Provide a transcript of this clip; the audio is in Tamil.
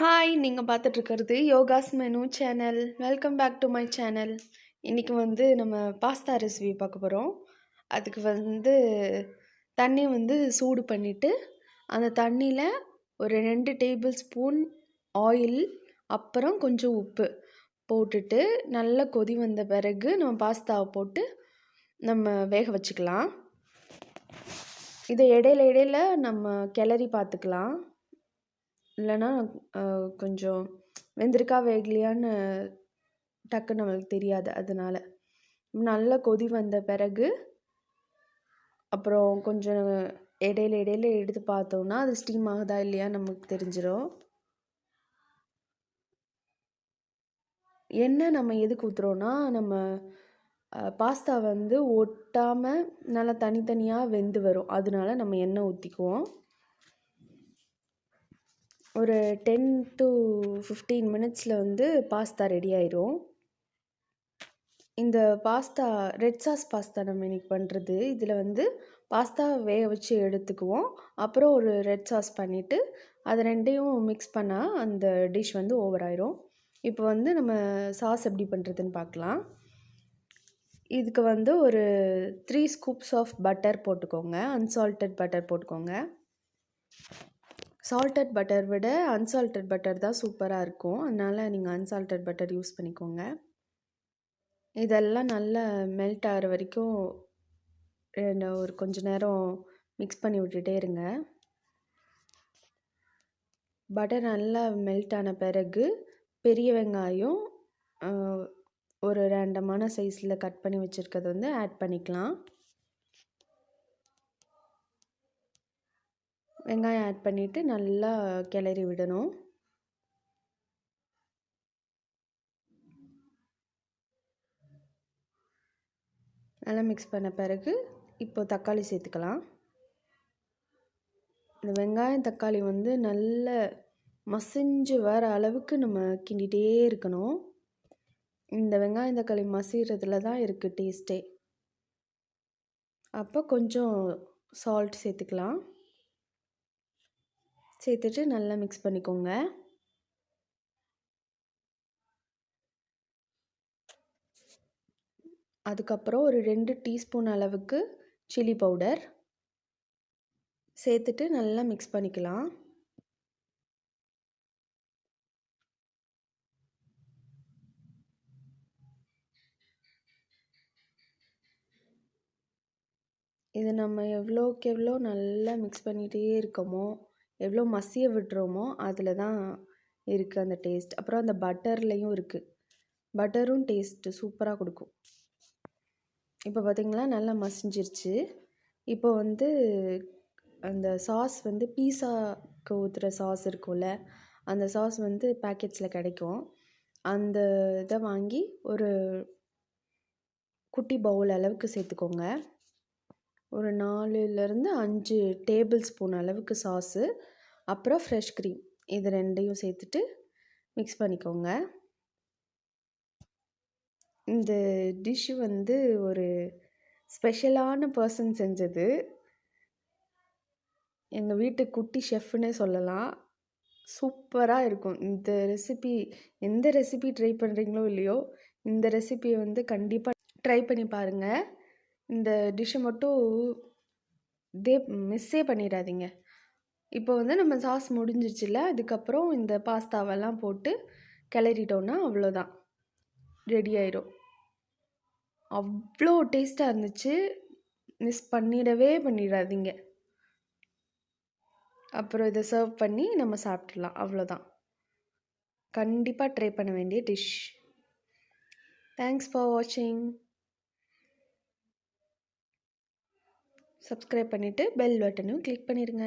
ஹாய், நீங்கள் பார்த்துட்ருக்கிறது yoga's menu channel. Welcome back to my channel. இன்றைக்கி நம்ம பாஸ்தா ரெசிபி பார்க்க போகிறோம். அதுக்கு தண்ணி சூடு பண்ணிவிட்டு அந்த தண்ணியில் ஒரு 2 டேபிள் ஸ்பூன் ஆயில், அப்புறம் கொஞ்சம் உப்பு போட்டுட்டு நல்லா கொதி வந்த பிறகு நம்ம பாஸ்தாவை போட்டு நம்ம வேக வச்சுக்கலாம். இதை இடையில நம்ம கிளறி பார்த்துக்கலாம். இல்லைன்னா கொஞ்சம் வெந்திருக்கா வேகலையான்னு டக்குன்னு நம்மளுக்கு தெரியாது. அதனால் நல்லா கொதி வந்த பிறகு அப்புறம் கொஞ்சம் இடையில எடுத்து பார்த்தோம்னா அது ஸ்டீம் ஆகுதா இல்லையா நமக்கு தெரிஞ்சிடும். எண்ணெய் நம்ம எதுக்கு ஊற்றுறோன்னா, நம்ம பாஸ்தா ஒட்டாமல் நல்லா தனித்தனியாக வெந்து வரும். அதனால நம்ம எண்ணெய் ஊற்றிக்குவோம். ஒரு 10 to 15 மினிட்ஸில் பாஸ்தா ரெடி ஆயிரும். இந்த பாஸ்தா ரெட் சாஸ் பாஸ்தா நம்ம இன்றைக்கி பண்ணுறது. இதில் பாஸ்தா வேக வச்சு எடுத்துக்குவோம். அப்புறம் ஒரு ரெட் சாஸ் பண்ணிவிட்டு அதை ரெண்டையும் மிக்ஸ் பண்ணால் அந்த டிஷ் ஓவர் ஆயிரும். இப்போ நம்ம சாஸ் எப்படி பண்ணுறதுன்னு பார்க்கலாம். இதுக்கு ஒரு 3 ஸ்கூப்ஸ் ஆஃப் பட்டர் போட்டுக்கோங்க. அன்சால்டட் பட்டர் போட்டுக்கோங்க. சால்டட் பட்டர் விட அன்சால்டட் பட்டர் தான் சூப்பராக இருக்கும். அதனால் நீங்கள் அன்சால்டட் பட்டர் யூஸ் பண்ணிக்கோங்க. இதெல்லாம் நல்லா மெல்ட் ஆகிற வரைக்கும் ஒரு கொஞ்ச நேரம் மிக்ஸ் பண்ணி விட்டுட்டே இருங்க. பட்டர் நல்லா மெல்ட் ஆன பிறகு பெரிய வெங்காயம் ஒரு ரேண்டமான சைஸில் கட் பண்ணி வச்சுருக்கிறது ஆட் பண்ணிக்கலாம். வெங்காயம் ஆட் பண்ணிவிட்டு நல்லா கிளறி விடணும். நல்லா மிக்ஸ் பண்ண பிறகு இப்போ தக்காளி சேர்த்துக்கலாம். இந்த வெங்காயம் தக்காளி நல்ல மசிஞ்சு வர அளவுக்கு நம்ம கிண்டிகிட்டே இருக்கணும். இந்த வெங்காயம் தக்காளி மசிகிறதுல தான் இருக்குது டேஸ்ட்டே. அப்போ கொஞ்சம் சால்ட் சேர்த்துக்கலாம். சேர்த்துட்டு நல்லா மிக்ஸ் பண்ணிக்கோங்க. அதுக்கப்புறம் ஒரு 2 டீஸ்பூன் அளவுக்கு சில்லி பவுடர் சேர்த்துட்டு நல்லா மிக்ஸ் பண்ணிக்கலாம். இது நம்ம எவ்வளோக்கு எவ்வளோ நல்லா மிக்ஸ் பண்ணிகிட்டே இருக்கோமோ, எவ்வளோ மசிய விட்டுறோமோ அதில் தான் இருக்குது அந்த டேஸ்ட். அப்புறம் அந்த பட்டர்லேயும் இருக்குது. பட்டரும் டேஸ்ட்டு சூப்பராக கொடுக்கும். இப்போ பார்த்திங்களா நல்லா மசிஞ்சிருச்சு. இப்போ அந்த சாஸ் பீஸாக்கு ஊற்றுற சாஸ் இருக்கும்ல, அந்த சாஸ் பேக்கெட்ஸில் கிடைக்கும். அந்த இதை வாங்கி ஒரு குட்டி பவுல் அளவுக்கு சேர்த்துக்கோங்க. ஒரு 4லேருந்து 5 டேபிள் ஸ்பூன் அளவுக்கு சாஸு, அப்புறம் ஃப்ரெஷ் க்ரீம், இது ரெண்டையும் சேர்த்துட்டு மிக்ஸ் பண்ணிக்கோங்க. இந்த டிஷ்ஷு ஒரு ஸ்பெஷலான பர்சன் செஞ்சது. எங்கள் வீட்டு குட்டி ஷெஃப்னே சொல்லலாம். சூப்பராக இருக்கும் இந்த ரெசிபி. எந்த ரெசிபி ட்ரை பண்ணுறீங்களோ இல்லையோ, இந்த ரெசிபியை கண்டிப்பாக ட்ரை பண்ணி பாருங்கள். இந்த டிஷ்ஷை மட்டும் மிஸ்ஸே பண்ணிடாதீங்க. இப்போ நம்ம சாஸ் முடிஞ்சிருச்சுல, அதுக்கப்புறம் இந்த பாஸ்தாவெல்லாம் போட்டு கிளறிட்டோன்னா அவ்வளோதான், ரெடி ஆயிரும். அவ்வளோ டேஸ்ட்டாக இருந்துச்சு. மிஸ் பண்ணிடாதீங்க. அப்புறம் இதை சர்வ் பண்ணி நம்ம சாப்பிட்றலாம். அவ்வளோதான். கண்டிப்பாக ட்ரை பண்ண வேண்டிய டிஷ். தேங்க்ஸ் ஃபார் வாட்சிங். சப்ஸ்கிரைப் பண்ணிவிட்டு பெல் பட்டனையும் கிளிக் பண்ணிடுங்க.